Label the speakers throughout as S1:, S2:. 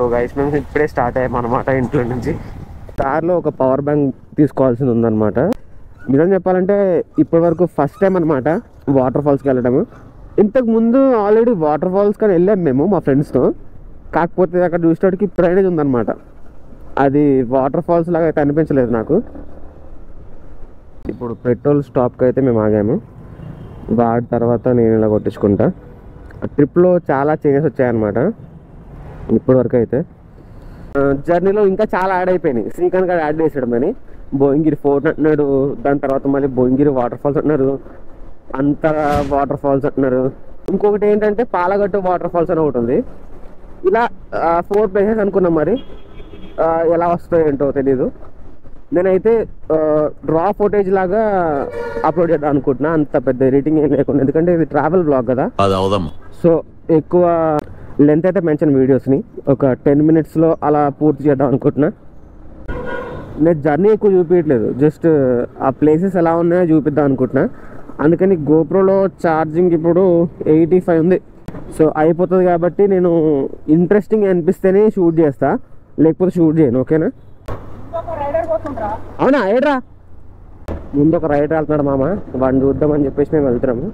S1: So guys మేము ఇప్పుడే start అయ్యాం అనమాట ఇంట్లో నుంచి. కార్లో ఒక పవర్ బ్యాంక్ తీసుకోవాల్సింది ఉందన్నమాట. నిజం చెప్పాలంటే ఇప్పటి వరకు ఫస్ట్ టైం అనమాట వాటర్ ఫాల్స్కి వెళ్ళడము. ఇంతకు ముందు ఆల్రెడీ వాటర్ ఫాల్స్ కానీ వెళ్ళాం మేము మా ఫ్రెండ్స్తో. కాకపోతే అక్కడ చూసేటికి డ్రైనేజ్ ఉందన్నమాట. అది వాటర్ ఫాల్స్ లాగా అయితే అనిపించలేదు నాకు. ఇప్పుడు పెట్రోల్ స్టాప్కి అయితే మేము ఆగాము. వాడి తర్వాత నేను ఇలా కొట్టించుకుంటా. ట్రిప్లో చాలా చేంజెస్ వచ్చాయన్నమాట ఇప్పటి వరకు అయితే. జర్నీలో ఇంకా చాలా యాడ్ అయిపోయినాయి. శ్రీకాంత్ గారు యాడ్ చేసాడు అని భువనగిరి ఫోర్ట్ అంటున్నాడు. దాని తర్వాత మళ్ళీ భువనగిరి వాటర్ ఫాల్స్ అంటున్నారు, అంతర వాటర్ ఫాల్స్ అంటున్నారు. ఇంకొకటి ఏంటంటే పాలగట్టు వాటర్ ఫాల్స్ అని ఒకటి ఉంది. ఇలా 4 ప్లేసెస్ అనుకున్నాం. మరి ఎలా వస్తాయో ఏంటో తెలీదు. నేనైతే డ్రా ఫోటేజ్ లాగా అప్లోడ్ చేద్దాం అనుకుంటున్నా, అంత పెద్ద ఎడిటింగ్ ఏం లేకుండా. ఎందుకంటే ఇది ట్రావెల్ బ్లాగ్ కదా, సో ఎక్కువ లెంత్ అయితే మెన్షన్ వీడియోస్ని ఒక 10 minutesలో అలా పూర్తి చేద్దాం అనుకుంటున్నా. నేను జర్నీ ఎక్కువ చూపించట్లేదు, జస్ట్ ఆ ప్లేసెస్ ఎలా ఉన్నాయో చూపిద్దాం అనుకుంటున్నా. అందుకని గోప్రోలో ఛార్జింగ్ ఇప్పుడు 85 ఉంది. సో అయిపోతుంది కాబట్టి నేను ఇంట్రెస్టింగ్ అనిపిస్తేనే షూట్ చేస్తా, లేకపోతే షూట్ చేయను. ఓకేనా? అవునా? ఏడ్రా ముందు ఒక రైడర్ వెళ్తున్నాడు మామ, వాడిని చూద్దామని చెప్పేసి మేము వెళ్తున్నాము.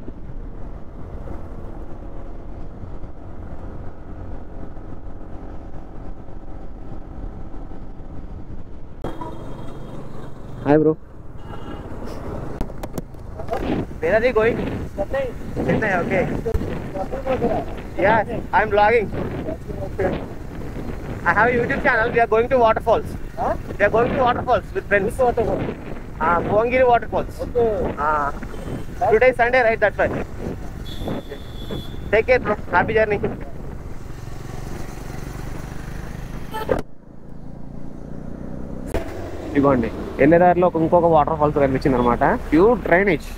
S1: Hi bro. Where are you going? Chennai. Okay. Yeah, I'm vlogging. I have a YouTube channel. We are going to waterfalls. Huh? We are going to waterfalls with friends. Which waterfall? Bhuvanagiri waterfalls. Okay. Today is Sunday, right? That's why. Okay. Take care, bro. Happy journey. ఇదిగోండి ఎన్నేదారిలో ఇంకొక water falls కనిపించింది అనమాట. Pure drainage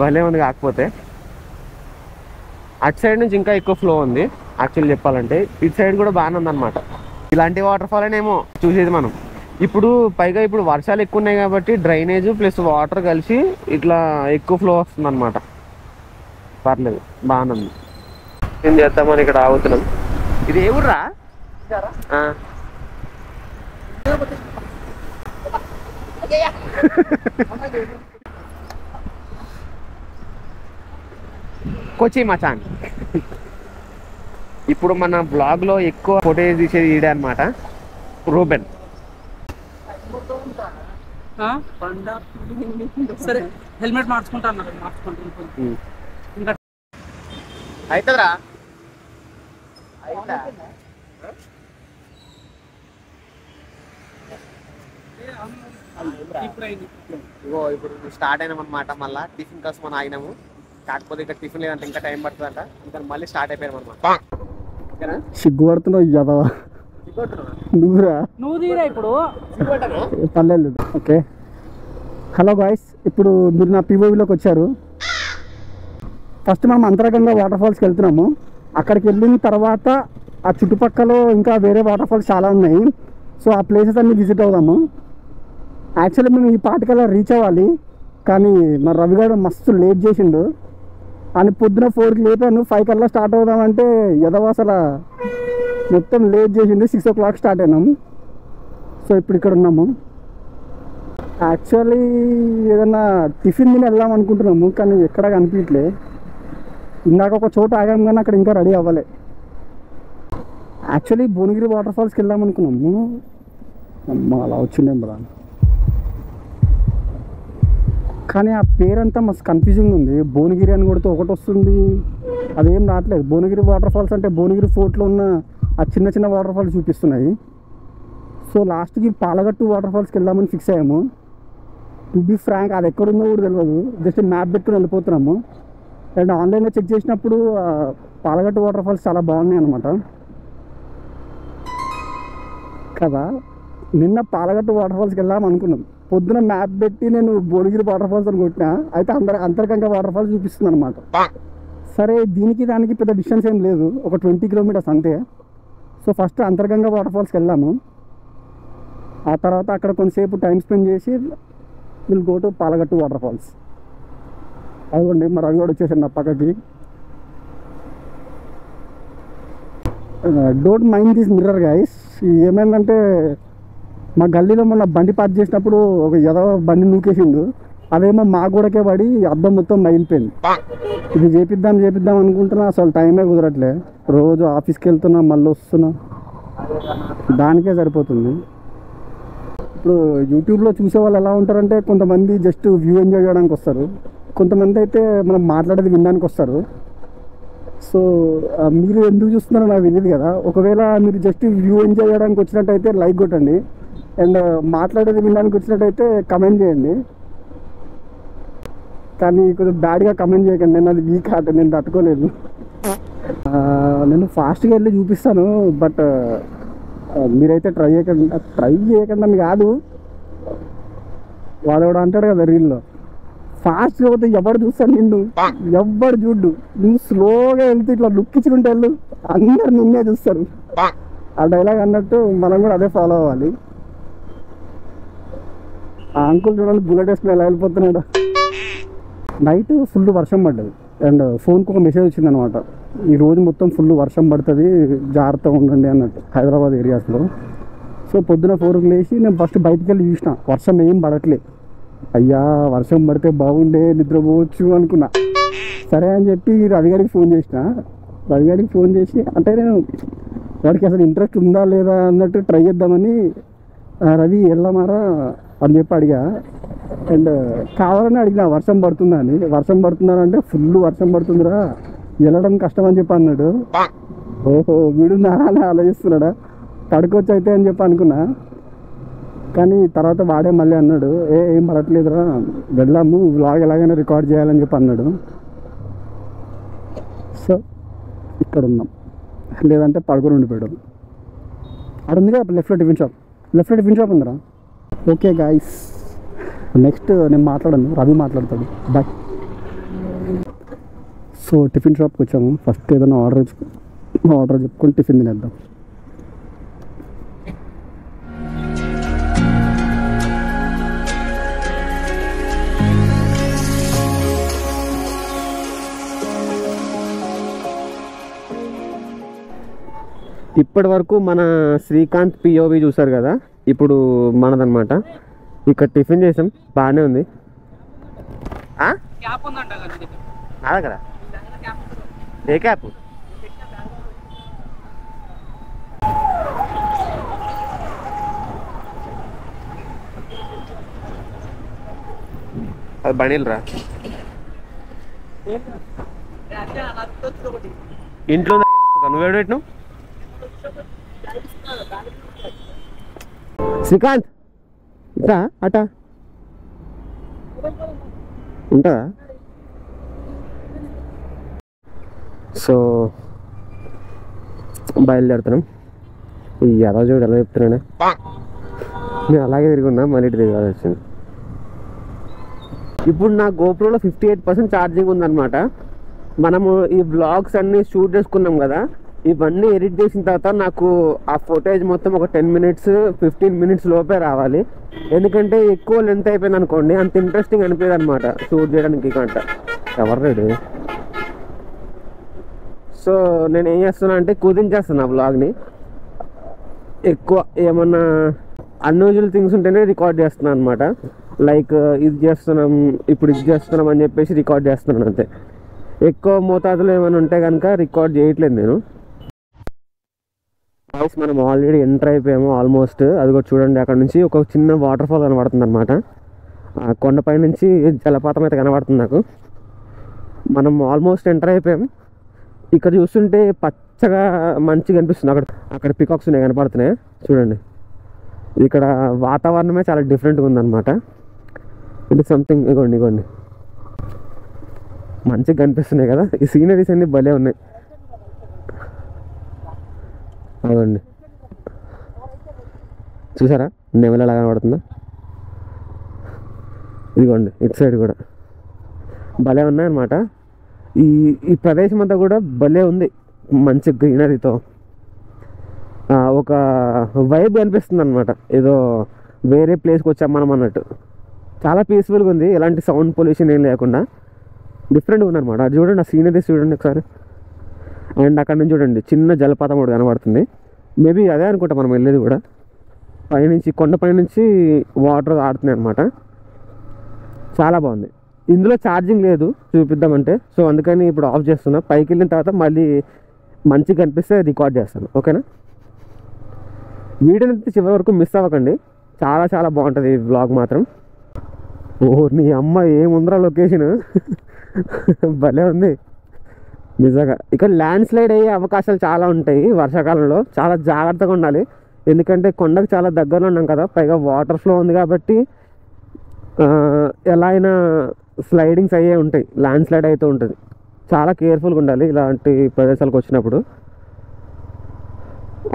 S1: భలే ఉంది. కాకపోతే అటు side నుంచి ఇంకా ఎక్కువ ఫ్లో ఉంది యాక్చువల్లీ చెప్పాలంటే. ఇటు సైడ్ కూడా బాగానే ఉందన్నమాట. ఇలాంటి వాటర్ ఫాల్ అనేమో చూసేది మనం. ఇప్పుడు పైగా ఇప్పుడు వర్షాలు ఎక్కువ ఉన్నాయి కాబట్టి డ్రైనేజ్ ప్లస్ వాటర్ కలిసి ఇట్లా ఎక్కువ ఫ్లో వస్తుంది అనమాట. పర్లేదు, బాగానే ఉంది. ఏం చేద్దామని ఇక్కడ ఆగుతున్నాం. ఇది ఏ ఊర్రా? కొచ్చి మచాన్. ఇప్పుడు మన బ్లాగ్ లో ఎక్కువ ఫోటోస్ తీసేది ఈడే అనమాట, రూబెన్.
S2: సరే హెల్మెట్ మార్చుకుంటాను.
S1: అవుతుందిరా. ఇప్పుడు స్టార్ట్ అయినాం అనమాట. మళ్ళీ టిఫిన్ కోసం మనం ఆగినాము. కాకపోతే ఇక్కడ టిఫిన్ లేదంటే ఇంకా టైం పడుతుందంట. ఇంకా మళ్ళీ స్టార్ట్ అయిపోయాం అనమాట.
S3: సిగ్గుపడుతున్నావు యదవా నువ్వురా.
S2: ఇప్పుడు
S3: పర్లేదు. Okay, hello guys. ఇప్పుడు మీరు నా పిఓవిలోకి వచ్చారు. ఫస్ట్ మనం అంతర్గంగా వాటర్ ఫాల్స్కి వెళ్తున్నాము. అక్కడికి వెళ్ళిన తర్వాత ఆ చుట్టుపక్కల ఇంకా వేరే వాటర్ ఫాల్స్ చాలా ఉన్నాయి. సో ఆ ప్లేసెస్ అన్నీ విజిట్ అవుదాము. యాక్చువల్లీ మేము ఈ పాటికల్లా రీచ్ అవ్వాలి, కానీ మా రవి గారు మస్తు లేట్ చేసిండు. అని పొద్దున 4కి లేపాను, 5 కల్లా స్టార్ట్ అవుదామంటే ఎదవాసల మొత్తం లేట్ చేసిండు. 6 o'clock స్టార్ట్ అయినాము. సో ఇప్పుడు ఇక్కడ ఉన్నాము. యాక్చువల్లీ ఏదన్నా టిఫిన్ తిని వెళ్దాం అనుకుంటున్నాము, కానీ ఎక్కడ కనిపించట్లే. ఇందాక ఒక చోట ఆగాం కానీ అక్కడ ఇంకా రెడీ అవ్వలే. యాక్చువల్లీ భువనగిరి వాటర్ ఫాల్స్కి వెళ్దాం అనుకున్నాము. అమ్మ అలా వచ్చిండే బరా, కానీ ఆ పేరంతా మస్తు కన్ఫ్యూజింగ్ ఉంది. భువనగిరి అని కొడితే ఒకటి వస్తుంది, అదేం రావట్లేదు. భువనగిరి వాటర్ ఫాల్స్ అంటే భువనగిరి ఫోర్ట్లో ఉన్న ఆ చిన్న చిన్న వాటర్ ఫాల్స్ చూపిస్తున్నాయి. సో లాస్ట్కి పాలగట్టు వాటర్ ఫాల్స్కి వెళ్దామని ఫిక్స్ అయ్యాము. టు బీ ఫ్రాంక్ అది ఎక్కడుందో కూడా తెలియదు, జస్ట్ మ్యాప్ పెట్టుకుని వెళ్ళిపోతున్నాము. అండ్ ఆన్లైన్లో చెక్ చేసినప్పుడు పాలగట్టు వాటర్ ఫాల్స్ చాలా బాగున్నాయి అన్నమాట కదా. నిన్న పాలగట్టు వాటర్ ఫాల్స్కి వెళ్దాం అనుకున్నాం. పొద్దున మ్యాప్ పెట్టి నేను భువనగిరి వాటర్ ఫాల్స్ అని కొట్టినా, అయితే అంతర్గంగా వాటర్ ఫాల్స్ చూపిస్తుంది అనమాట. సరే, దీనికి దానికి పెద్ద డిస్టెన్స్ ఏం లేదు, ఒక 20 kilometers అంతే. సో ఫస్ట్ అంతర్గంగా వాటర్ ఫాల్స్కి వెళ్దాము. ఆ తర్వాత అక్కడ కొంతసేపు టైం స్పెండ్ చేసి will go to Palagattu water falls. అదిగోండి మా రవి కూడా వచ్చేసాడు నా పక్కకి. Don't mind this mirror guys. ఏమైందంటే మా గల్లీలో మొన్న బండి పార్క్ చేసినప్పుడు ఒక ఎదవ బండి నూకేసిండు. అదేమో మా గోడకే పడి అద్దం మొత్తం మైలిపోయింది. ఇది చేపిద్దాం అనుకుంటున్నా, అసలు టైమే కుదరట్లే. రోజు ఆఫీస్కి వెళ్తున్నా, మళ్ళీ వస్తున్నా, దానికే సరిపోతుంది. ఇప్పుడు యూట్యూబ్లో చూసే వాళ్ళు ఎలా ఉంటారంటే, కొంతమంది జస్ట్ వ్యూ ఎంజాయ్ చేయడానికి వస్తారు, కొంతమంది అయితే మనం మాట్లాడేది వినడానికి వస్తారు. సో మీరు ఎందుకు చూస్తున్నారో నాకు తెలియదు కదా. ఒకవేళ మీరు జస్ట్ వ్యూ ఎంజాయ్ చేయడానికి వచ్చినట్టయితే లైక్ కొట్టండి, అండ్ మాట్లాడేది వినడానికి వచ్చినట్టయితే కమెంట్ చేయండి. కానీ కొంచెం బ్యాడ్గా కమెంట్ చేయకండి, నేను అది వీక్ హార్ట్, నేను తట్టుకోలేదు. నేను ఫాస్ట్గా వెళ్ళి చూపిస్తాను, బట్ మీరైతే ట్రై చేయకండి అని కాదు. వాడు ఎవడు అంటాడు కదా రీల్లో, ఫాస్ట్గా పోతే ఎవడు చూస్తాడు నిన్ను, ఎవడు చూడ్డు. నువ్వు స్లోగా వెళ్తే ఇట్లా లుక్ ఇచ్చుకుంటే వెళ్ళు, అందరు నిన్నే చూస్తారు. ఆ డైలాగ్ అన్నట్టు మనం కూడా అదే ఫాలో అవ్వాలి. ఆ అంకుల్ చూడండి బుల్లెట్ వేసుకుని ఎలా వెళ్ళిపోతున్నాడు. నైట్ ఫుల్ వర్షం పడ్డది, అండ్ ఫోన్కి ఒక మెసేజ్ వచ్చింది అనమాట, ఈరోజు మొత్తం ఫుల్ వర్షం పడుతుంది, జాగ్రత్తగా ఉండండి అన్నట్టు, హైదరాబాద్ ఏరియాస్లో. సో పొద్దున 4కి లేచి నేను ఫస్ట్ బయటికి వెళ్ళి చూసిన, వర్షం ఏం పడట్లే. అయ్యా వర్షం పడితే బాగుండే, నిద్రపోవచ్చు అనుకున్నా. సరే అని చెప్పి రవిగాడికి ఫోన్ చేసిన. రవిగాడికి ఫోన్ చేసి, అంటే నేను వాడికి అసలు ఇంట్రెస్ట్ ఉందా లేదా అన్నట్టు ట్రై చేద్దామని, రవి వెళ్ళమారా అని చెప్పి అడిగా. అండ్ కావాలని అడిగిన, వర్షం పడుతుందా అని. వర్షం పడుతుందా అంటే ఫుల్ వర్షం పడుతుందిరా, వెళ్ళడం కష్టం అని చెప్పి అన్నాడు. ఓహో వీడు నారానే ఆలోచిస్తున్నాడా, తడుకోవచ్చు అయితే అని చెప్పి అనుకున్నా. కానీ తర్వాత వాడే మళ్ళీ అన్నాడు, ఏం పడట్లేదురా, వెళ్ళాము, వ్లాగ్ ఎలాగైనా రికార్డ్ చేయాలని చెప్పి అన్నాడు. సో ఇక్కడ ఉన్నాం, లేదంటే పడుకొని ఉండిపోయాడు. అక్కడ ఉంది కదా లెఫ్ట్లో టిఫిన్ షాప్ ఉందిరా. ఓకే గాయస్, నెక్స్ట్ నేను మాట్లాడను, రవి మాట్లాడతాడు. బాయ్. సో టిఫిన్ షాప్కి వచ్చాము. ఫస్ట్ ఏదైనా ఆర్డర్ చెప్పుకొని టిఫిన్ తినేద్దాం.
S1: ఇప్పటి వరకు మన శ్రీకాంత్ పిఓవి చూసారు కదా, ఇప్పుడు మనదన్నమాట. ఇక్కడ టిఫిన్ చేసాం, బాగానే ఉంది.
S2: క్యాప్ ఉందంట
S1: నా దగ్గర ఏ క్యాప్? అది బండిల్రా, ఇంట్లో నువ్వేడు పెట్టినావు? శ్రీకాంత్ ఇట్లా అట ఉంటుందా? సో బయలుదేరుతున్నాం. ఈ ఎలా చూడు ఎలా చెప్తున్నానే, నేను అలాగే తిరుగున్నా, మళ్ళీ ఇటు తిరగాల్సి వచ్చింది. ఇప్పుడు నా గోప్రోలో 58% ఛార్జింగ్ ఉందన్నమాట. మనము ఈ బ్లాగ్స్ అన్నీ షూట్ చేసుకున్నాం కదా, ఇవన్నీ ఎడిట్ చేసిన తర్వాత నాకు ఆ ఫుటేజ్ మొత్తం ఒక 10 minutes 15 minutes లోపే రావాలి. ఎందుకంటే ఎక్కువ లెంత్ అయిపోయింది అనుకోండి, అంత ఇంట్రెస్టింగ్ అనిపించదు అనమాట షూట్ చేయడానికి. కంట ఎవరు రెడీ. సో నేను ఏం చేస్తున్నా అంటే కుదించేస్తున్నా బ్లాగ్ని. ఎక్కువ ఏమన్నా అన్యూజువల్ థింగ్స్ ఉంటేనే రికార్డ్ చేస్తున్నాను అనమాట. లైక్ ఇది చేస్తున్నాం, ఇప్పుడు ఇది చేస్తున్నాం అని చెప్పేసి రికార్డ్ చేస్తున్నాను అంతే. ఎక్కువ మోతాదులో ఏమైనా ఉంటే కనుక రికార్డ్ చేయట్లేదు నేను. మనం ఆల్రెడీ ఎంటర్ అయిపోయాము ఆల్మోస్ట్. అది కూడా చూడండి, అక్కడ నుంచి ఒక చిన్న వాటర్ ఫాల్ కనబడుతుంది అనమాట. ఆ కొండపై నుంచి జలపాతం అయితే కనబడుతుంది నాకు. మనం ఆల్మోస్ట్ ఎంటర్ అయిపోయాం. ఇక్కడ చూస్తుంటే పచ్చగా మంచిగా అనిపిస్తుంది. అక్కడ పికాక్స్ ఉన్నాయి కనపడుతున్నాయి చూడండి. ఇక్కడ వాతావరణమే చాలా డిఫరెంట్గా ఉందన్నమాట. ఇది సంథింగ్ ఇగోండి మంచిగా కనిపిస్తున్నాయి కదా. ఈ సీనరీస్ అన్నీ భలే ఉన్నాయి. అవ్వండి చూసారా నెమలి ఎలా కనబడుతుందా. ఇదిగోండి ఇటు సైడ్ కూడా భలే ఉన్నాయన్నమాట. ఈ ప్రదేశం అంతా కూడా భలే ఉంది, మంచి గ్రీనరీతో. ఒక వైబ్ అనిపిస్తుంది అనమాట, ఏదో వేరే ప్లేస్కి వచ్చాం మనం అన్నట్టు. చాలా పీస్ఫుల్గా ఉంది, ఎలాంటి సౌండ్ పొల్యూషన్ ఏం లేకుండా డిఫరెంట్గా ఉందన్నమాట. అది చూడండి, ఆ సీనరీస్ చూడండి ఒకసారి. అండ్ అక్కడ నుంచి చూడండి చిన్న జలపాతం కూడా కనబడుతుంది. మేబీ అదే అనుకుంటా మనం వెళ్ళేది కూడా. పైనుంచి కొండపై నుంచి వాటర్ ఆడుతున్నాయి అనమాట. చాలా బాగుంది. ఇందులో ఛార్జింగ్ లేదు చూపిద్దామంటే, సో అందుకని ఇప్పుడు ఆఫ్ చేస్తున్నా. పైకి వెళ్ళిన తర్వాత మళ్ళీ మంచిగా కనిపిస్తే రికార్డ్ చేస్తాను, ఓకేనా? వీడియోని చివరి వరకు మిస్ అవ్వకండి, చాలా చాలా బాగుంటుంది ఈ వ్లాగ్ మాత్రం. ఓ నీ అమ్మ ఏముందిరా లొకేషన్ భలే ఉంది నిజంగా. ఇక్కడ ల్యాండ్ స్లైడ్ అయ్యే అవకాశాలు చాలా ఉంటాయి వర్షాకాలంలో, చాలా జాగ్రత్తగా ఉండాలి. ఎందుకంటే కొండకు చాలా దగ్గరలో ఉన్నాం కదా, పైగా వాటర్ ఫ్లో ఉంది కాబట్టి ఎలా అయినా స్లైడింగ్స్ అయ్యే ఉంటాయి, ల్యాండ్ స్లైడ్ అయితే ఉంటుంది. చాలా కేర్ఫుల్గా ఉండాలి ఇలాంటి ప్రదేశాలకు వచ్చినప్పుడు.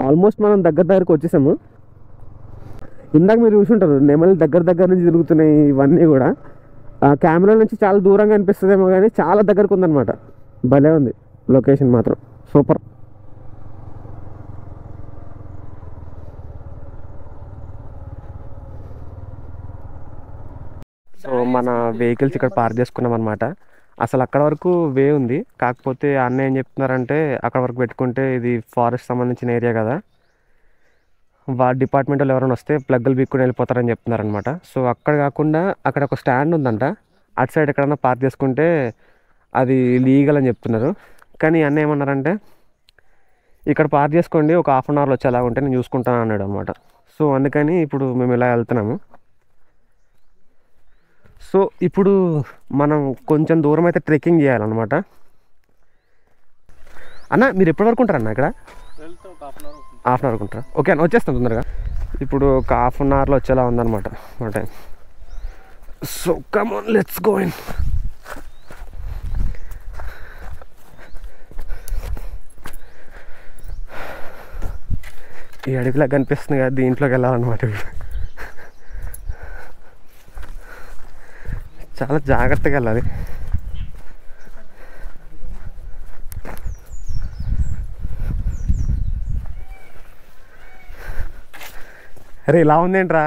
S1: ఆల్మోస్ట్ మనం దగ్గరకు వచ్చేసాము. ఇందాక మీరు చూసుంటారు నెమలి దగ్గర నుంచి తిరుగుతున్నాయి. ఇవన్నీ కూడా కెమెరా నుంచి చాలా దూరంగా అనిపిస్తుందేమో కానీ చాలా దగ్గరకు ఉందన్నమాట. భలే ఉంది లొకేషన్ మాత్రం, సూపర్. సో మన వెహికల్స్ ఇక్కడ పార్క్ చేసుకున్నాం అనమాట. అసలు అక్కడ వరకు వే ఉంది, కాకపోతే అన్న ఏం చెప్తున్నారంటే అక్కడ వరకు పెట్టుకుంటే ఇది ఫారెస్ట్ సంబంధించిన ఏరియా కదా, డిపార్ట్మెంట్ వాళ్ళు ఎవరైనా వస్తే ప్లగ్గులు బీక్కుని వెళ్ళిపోతారని చెప్తున్నారనమాట. సో అక్కడ కాకుండా అక్కడ ఒక స్టాండ్ ఉందంట, అటు సైడ్ ఎక్కడన్నా పార్క్ చేసుకుంటే అది లీగల్ అని చెప్తున్నారు. కానీ అన్న ఏమన్నారంటే ఇక్కడ పార్క్ చేసుకోండి, ఒక హాఫ్ అన్ అవర్లో వచ్చేలా ఉంటే నేను చూసుకుంటాను అన్నాడు అనమాట. సో అందుకని ఇప్పుడు మేము ఇలా వెళ్తున్నాము. సో ఇప్పుడు మనం కొంచెం దూరం అయితే ట్రెక్కింగ్ చేయాలన్నమాట. అన్న మీరు ఎప్పటి వరకు ఉంటారన్న ఇక్కడ? హాఫ్ అన్ అవర్ ఉంటారా? ఓకే అన్న, వచ్చేస్తాం తొందరగా. ఇప్పుడు ఒక హాఫ్ అన్ అవర్లో వచ్చేలా ఉందన్నమాట మా time. So come on, let's go in. ఈ అడవిలా కనిపిస్తుంది కదా, దీంట్లోకి వెళ్ళాలన్నమాట. చాలా జాగ్రత్తగా వెళ్ళాలి. అరే ఇలా ఉందేంట్రా?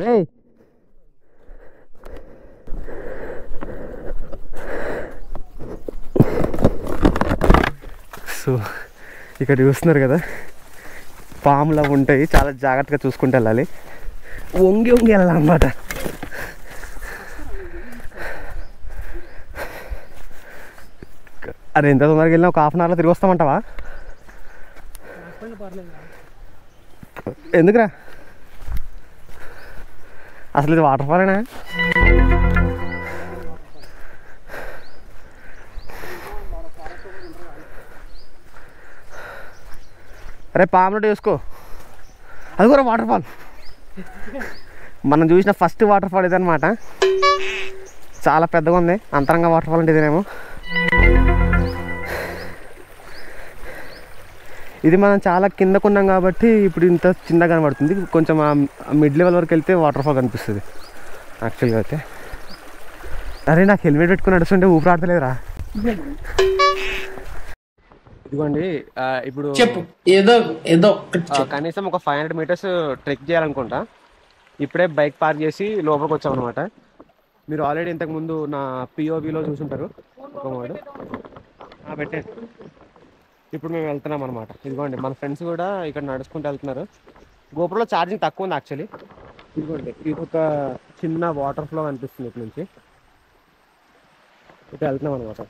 S1: రే సో ఇక్కడ చూస్తున్నారు కదా, పాములు అవి ఉంటాయి, చాలా జాగ్రత్తగా చూసుకుంటూ వెళ్ళాలి. వంగి వెళ్ళాలన్నమాట. అరే ఎంత తొందరగా వెళ్ళినా ఒక హాఫ్ అన్ అవర్లో తిరిగి వస్తామంటావా? ఎందుకురా అసలు ఇది వాటర్ ఫాలేనా? అరే పాములు చూసుకో, అది కూడా వాటర్ ఫాల్. మనం చూసిన ఫస్ట్ వాటర్ ఫాల్ ఇదనమాట. చాలా పెద్దగా ఉంది, అంతరంగ వాటర్ ఫాల్ అంటే ఇదేనేమో. ఇది మనం చాలా కిందకున్నాం కాబట్టి ఇప్పుడు ఇంత చిన్నగా కనబడుతుంది. కొంచెం ఆ మిడ్ లెవెల్ వరకు వెళ్తే వాటర్ ఫాల్ కనిపిస్తుంది యాక్చువల్గా అయితే. అరే నాకు హెల్మెట్ పెట్టుకుని నడుస్తుంటే ఊపిరాడతలేదురా. ఇదిగోండి ఇప్పుడు
S2: చెప్పు, ఏదో ఏదో
S1: కనీసం ఒక 500 మీటర్స్ ట్రెక్ చేయాలనుకుంటా. ఇప్పుడే బైక్ పార్క్ చేసి లోపలికి వచ్చామన్నమాట. మీరు ఆల్రెడీ ఇంతకుముందు నా పిఓవిలో చూసుంటారు ఒక మోడు పెట్టే. ఇప్పుడు మేము వెళ్తున్నాం అనమాట. ఇదిగోండి మన ఫ్రెండ్స్ కూడా ఇక్కడ నడుచుకుంటూ వెళ్తున్నారు. గోపురంలో ఛార్జింగ్ తక్కువ ఉంది యాక్చువల్లీ. ఇదిగోండి ఇది ఒక చిన్న వాటర్ ఫ్లో అనిపిస్తుంది ఇటు నుంచి. ఇటు వెళ్తున్నాం అనమాట.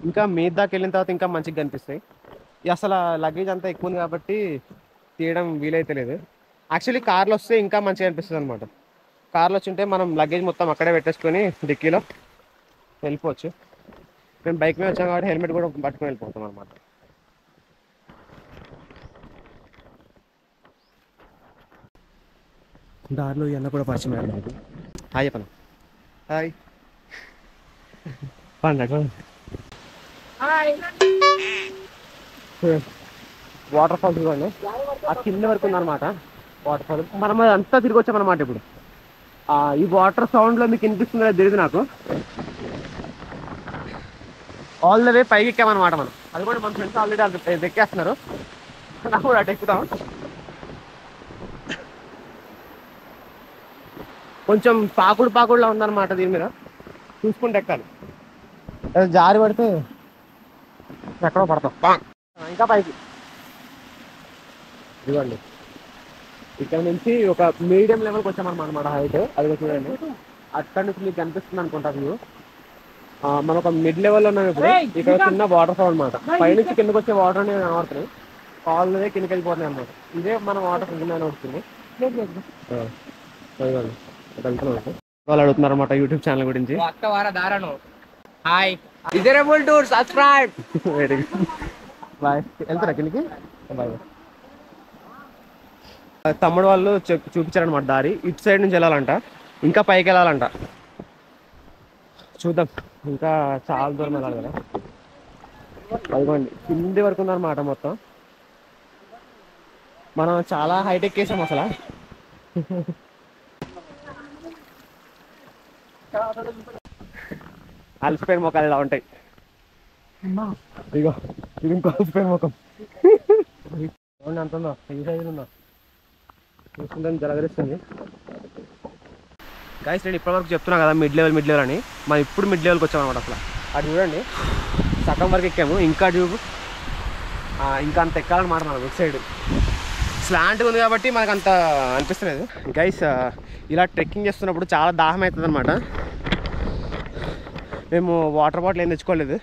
S1: ఇంకా మీద దాకా వెళ్ళిన తర్వాత ఇంకా మంచిగా కనిపిస్తాయి. అసలు లగేజ్ అంతా ఎక్కువ ఉంది కాబట్టి తీయడం వీలైతే లేదు. యాక్చువల్లీ కార్లో వస్తే ఇంకా మంచిగా అనిపిస్తుంది అనమాట. కార్లో వచ్చి ఉంటే మనం లగేజ్ మొత్తం అక్కడే పెట్టేసుకొని డిక్కీలో వెళ్ళిపోవచ్చు. మేము బైక్ మీద వచ్చాం కాబట్టి హెల్మెట్ కూడా పట్టుకొని వెళ్ళిపోతాం అనమాట. దారిలో ఇవన్నీ కూడా పరిచయం అయ్యారు. హాయ్ చెప్పను. హాయ్ పండి. వాటర్ ఫాల్స్ ఇవ్వండి, ఆ కింద వరకు ఉందన్నమాట వాటర్ ఫాల్. మనం అంతా తిరిగి వచ్చామన్నమాట. ఇప్పుడు ఈ వాటర్ సౌండ్లో మీకు వినిపిస్తుందో తెలియదు నాకు. ఆల్ ద వే పైకి ఎక్కామన్నమాట మనం. అది కూడా మన ఫ్రెండ్స్ ఆల్రెడీ అది ఎక్కేస్తున్నారు, నాకు కూడా అటు ఎక్కుతాం. కొంచెం పాకుడులా ఉందన్నమాట, దీని మీద చూసుకుంటే ఎక్కాలి. జారి పడితే ఎక్కడో పడతాం. ఇంకా పైకి ఇదిగోండి, ఇక్కడ నుంచి ఒక మీడియం లెవెల్కి వచ్చామన్నమాట హైట్. అది చూడండి, అక్కడ నుంచి మీకు కనిపిస్తుంది అనుకుంటా వ్యూ. మనం ఒక మిడ్ లెవెల్లో ఉన్నాం ఇప్పుడు. ఇక్కడ చిన్న వాటర్ ఫాల్ అనమాట, పైనుంచి కిందకి వచ్చే వాటర్ అనేది కనబడుతున్నాయి, కాళ్ళనే కిందకి వెళ్ళిపోతున్నాయి అన్నమాట. ఇదే మన వాటర్ కింద వస్తుంది. వాళ్ళు అడుగుతున్నారు అనమాట యూట్యూబ్ ఛానల్ గురించి. బాయ్, వెళ్తారా కిందకి? బాయ్. తమ్ముడు వాళ్ళు చూపించారనమాట దారి. ఇటు సైడ్ నుంచి వెళ్ళాలంట, ఇంకా పైకి వెళ్ళాలంట. చూద్దాం, ఇంకా చాలా దూరం వెళ్ళాలి కదా. అదిగోండి కింది వరకు ఉందన్నమాట మొత్తం. మనం చాలా హైట్ ఎక్కేసాం అసలు. అలసిపోయిన మొక్కలు ఇలా ఉంటాయి. ఇగో ఇది ఇంకో అలసిపోయిన మొక్కం. అంత ఉందో, ఈ సైజులు ఉందో చూసుకుంటే జరగరిస్తుంది. గైస్ నేను ఇప్పటివరకు చెప్తున్నా కదా మిడ్ లెవెల్ అని. మనం ఇప్పుడు మిడ్ లెవెల్కి వచ్చామన్నమాట. అసలు అది చూడండి, సగం వరకు ఎక్కాము. ఇంకా చూపు ఇంకా అంత ఎక్కాలన్నమాట. మనం ఇటు సైడ్ స్లాంట్గా ఉంది కాబట్టి మనకు అంత అనిపిస్తలేదు. గైస్ ఇలా ట్రెక్కింగ్ చేస్తున్నప్పుడు చాలా దాహం అవుతుంది అనమాట. మేము వాటర్ బాటిల్ ఏం తెచ్చుకోలేదు,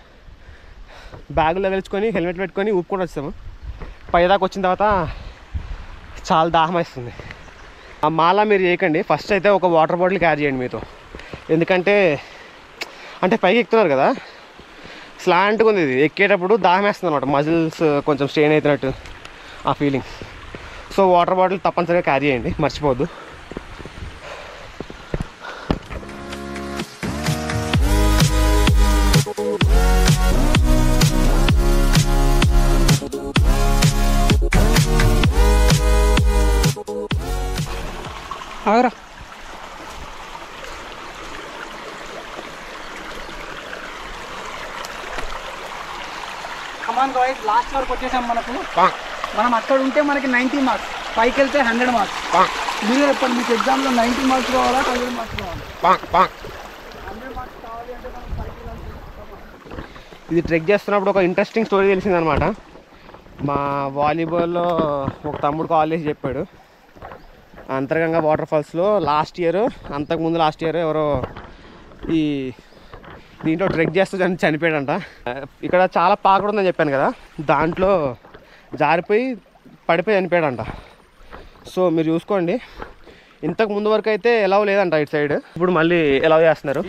S1: బ్యాగులో వెలుచుకొని హెల్మెట్ పెట్టుకొని ఊపుకొని వచ్చాము. పైదాకా వచ్చిన తర్వాత చాలా దాహం వేస్తుంది. ఆ మాలా మీరు చేయకండి, ఫస్ట్ అయితే ఒక వాటర్ బాటిల్ క్యారీ చేయండి మీతో. ఎందుకంటే అంటే పైకి ఎక్కుతున్నారు కదా, స్లాంట్గా ఉంది, ఇది ఎక్కేటప్పుడు దాహం వేస్తుంది అనమాట. మజిల్స్ కొంచెం స్ట్రెయిన్ అవుతున్నట్టు ఆ ఫీలింగ్. సో వాటర్ బాటిల్ తప్పనిసరిగా క్యారీ చేయండి, మర్చిపోవద్దు.
S2: ఆగరా, లాస్ట్ వరకు వచ్చేసాం. మనం అక్కడ ఉంటే మనకి 90 మార్క్స్, పైకి వెళ్తే 100 మార్క్స్. మీరు చెప్పండి, మీకు ఎగ్జామ్లో 90 మార్క్స్ కావాలా 100 మార్క్స్ కావాలా? 100 మార్క్స్ కావాలి అంటే మనం పైకి వెళ్ళాలి.
S1: ఇది ట్రెక్ చేస్తున్నప్పుడు ఒక ఇంట్రెస్టింగ్ స్టోరీ తెలిసిందనమాట. మా వాలీబాల్లో ఒక తమ్ముడు కాల్ చేసి చెప్పాడు, అంతర్గంగా వాటర్ ఫాల్స్లో అంతకుముందు లాస్ట్ ఇయర్ ఎవరో ఈ దీంట్లో ట్రెక్ చేస్తూ చనిపోయాడంట. ఇక్కడ చాలా పాకుడు ఉందని చెప్పాను కదా, దాంట్లో జారిపోయి పడిపోయి చనిపోయాడంట. సో మీరు చూసుకోండి, ఇంతకు ముందు వరకు అయితే ఎలా లేదంట ఇటు సైడ్, ఇప్పుడు మళ్ళీ ఎలా చేస్తున్నారు.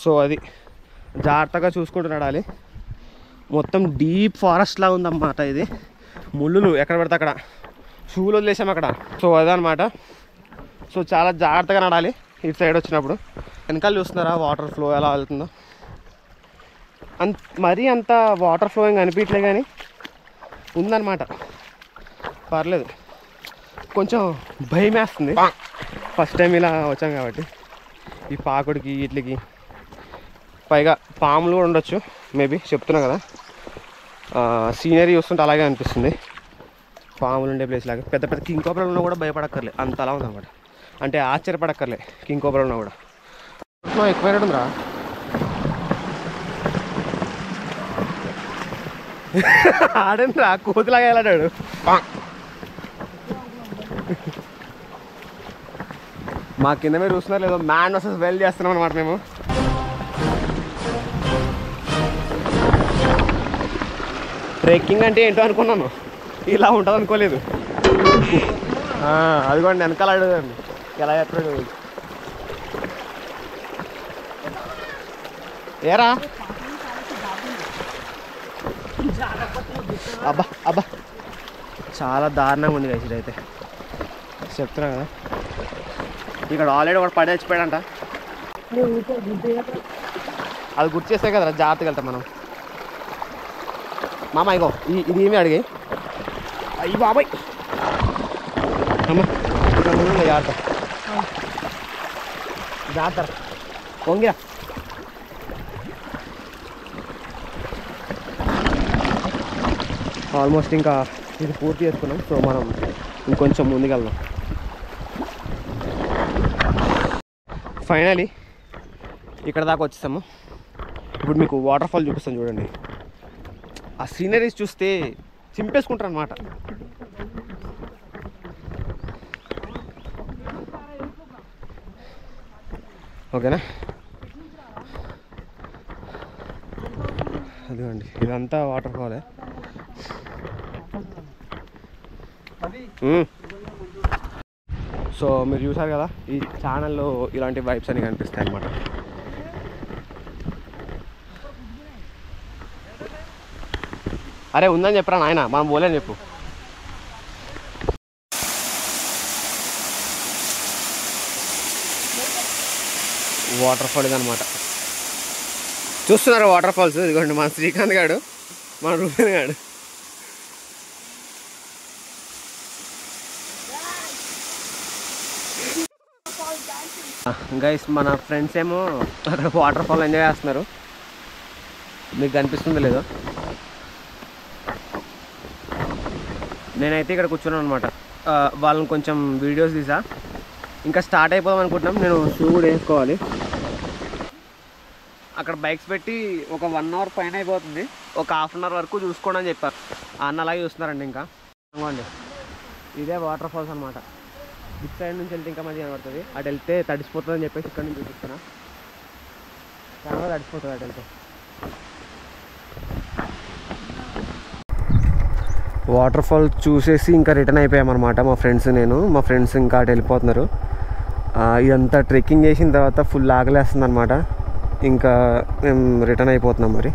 S1: సో అది జాగ్రత్తగా చూసుకుంటూ నడాలి. మొత్తం డీప్ ఫారెస్ట్ లాగా ఉందన్నమాట. ఇది ముళ్ళులు ఎక్కడ పడితే అక్కడ, షూలు వదిలేసాము అక్కడ. సో అదనమాట. సో చాలా జాగ్రత్తగా నడాలి ఇటు సైడ్ వచ్చినప్పుడు. వెనకాల చూస్తున్నారా వాటర్ ఫ్లో ఎలా వెళ్తుందో. మరీ అంత వాటర్ ఫ్లోయింగ్ అనిపించలే కానీ ఉందన్నమాట, పర్లేదు. కొంచెం భయం వేస్తుంది, ఫస్ట్ టైం ఇలా వచ్చాం కాబట్టి. ఈ పాకుడికి వీటికి పైగా పాములు కూడా ఉండొచ్చు మేబీ, చెప్తున్నా కదా. సీనరీ చూస్తుంటే అలాగే అనిపిస్తుంది, పాములు ఉండే ప్లేస్ లాగా. పెద్ద పెద్ద కింగ్ కోబ్రాలు ఉన్నా కూడా భయపడక్కర్లే, అంత అలా ఉందన్నమాట. అంటే ఆశ్చర్యపడక్కర్లే, కింగ్ కోబ్రాలు ఉన్నా కూడా. ఎక్కువ ఉందిరా. ఆడండి రా, కోతిలాగా వెళ్ళాడు. మా కింద మీరు చూస్తున్నారు లేదో, మ్యాన్ వర్సెస్ వైల్డ్ చేస్తున్నాం అనమాట మేము. ట్రెక్కింగ్ అంటే ఏంటో అనుకున్నాను, ఇలా ఉంటుంది అనుకోలేదు. అదిగోండి వెనకాల అడగండి ఎలా చెప్పాడు. ఏరా అబ్బా అబ్బా, చాలా దారుణంగా ఉంది కదా ఇదైతే, చెప్తున్నా కదా. ఇక్కడ ఆల్రెడీ ఒకటి పడి చచ్చిపోయాడంట. అది గుర్తు చేస్తే కదా జాగ్రత్తగా వెళ్తాం మనం. మామ ఇగో ఇది ఏమి అడిగి, అయ్యి బాబాయ్ అమ్మ జాగ్రత్త జాగ్రత్త, పొంగిరా. ఆల్మోస్ట్ ఇంకా ఇది పూర్తి చేసుకున్నాం. సో మనం ఇంకొంచెం ముందుకెళ్దాం. ఫైనలీ ఇక్కడ దాకా వచ్చేసాము. ఇప్పుడు మీకు వాటర్ ఫాల్ చూపిస్తాను చూడండి. ఆ సీనరీస్ చూస్తే చింపేసుకుంటారు అన్నమాట. ఓకేనా, అదిగోండి ఇదంతా వాటర్ ఫాలే. సో మీరు చూసారు కదా, ఈ ఛానల్లో ఇలాంటి వైబ్స్ అని కనిపిస్తాయి అన్నమాట. అరే ఉందని చెప్పరా నాయన, మనం పోలేని చెప్పు. వాటర్ ఫాల్ ఇదనమాట. చూస్తున్నారు వాటర్ ఫాల్స్. ఇదిగోండి మన శ్రీకాంత్ గాడు, మన రూపేన్ గాడు. గైస్ మన ఫ్రెండ్స్ ఏమో అక్కడ వాటర్ ఫాల్ ఎంజాయ్ చేస్తున్నారు. మీకు కనిపిస్తుందో లేదో, నేనైతే ఇక్కడ కూర్చున్నాను అనమాట. వాళ్ళని కొంచెం వీడియోస్ తీసా. ఇంకా స్టార్ట్ అయిపోదాం అనుకుంటున్నాం. నేను షూ కూడా వేసుకోవాలి. అక్కడ బైక్స్ పెట్టి ఒక 1 అవర్ పైన అయిపోతుంది. ఒక హాఫ్ అన్ అవర్ వరకు చూసుకోండి అని చెప్పారు. అన్న అలాగే చూస్తున్నారండి. ఇంకా అనుకోండి ఇదే వాటర్ ఫాల్స్ అనమాట. ఇటు సైడ్ నుంచి వెళ్తే ఇంకా మంచిగా కనబడుతుంది. అటు వెళ్తే తడిసిపోతుంది అని చెప్పేసి ఇక్కడ నుంచి చూపిస్తున్నా. చాలా తడిసిపోతుంది అటు వెళ్తే. వాటర్ ఫాల్ చూసేసి ఇంకా రిటర్న్ అయిపోయామన్నమాట. మా ఫ్రెండ్స్ ఇంకా అటు వెళ్ళిపోతున్నారు. ఇదంతా ట్రెక్కింగ్ చేసిన తర్వాత ఫుల్ ఆకలేస్తుంది అనమాట. ఇంకా మేము రిటర్న్ అయిపోతున్నాం. మరి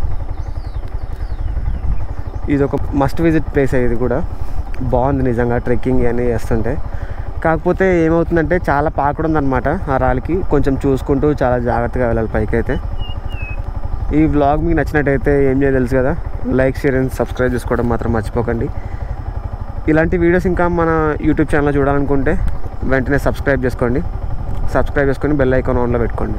S1: ఇది ఒక మస్ట్ విజిట్ ప్లేస్. ఇది కూడా బాగుంది నిజంగా, ట్రెక్కింగ్ అని చేస్తుంటే. కాకపోతే ఏమవుతుందంటే చాలా పాకుడు ఉందన్నమాట. ఆ రాళ్ళకి కొంచెం చూసుకుంటూ చాలా జాగ్రత్తగా వెళ్ళాలి పైకి అయితే. ఈ వ్లాగ్ మీకు నచ్చినట్టయితే ఏం చేయాలి తెలుసు కదా, లైక్, షేర్ అండ్ సబ్స్క్రైబ్ చేసుకోవడం మాత్రం మర్చిపోకండి. ఇలాంటి వీడియోస్ ఇంకా మన యూట్యూబ్ ఛానల్లో చూడాలనుకుంటే వెంటనే సబ్స్క్రైబ్ చేసుకొని బెల్ ఐకాన్ ఆన్లో పెట్టుకోండి.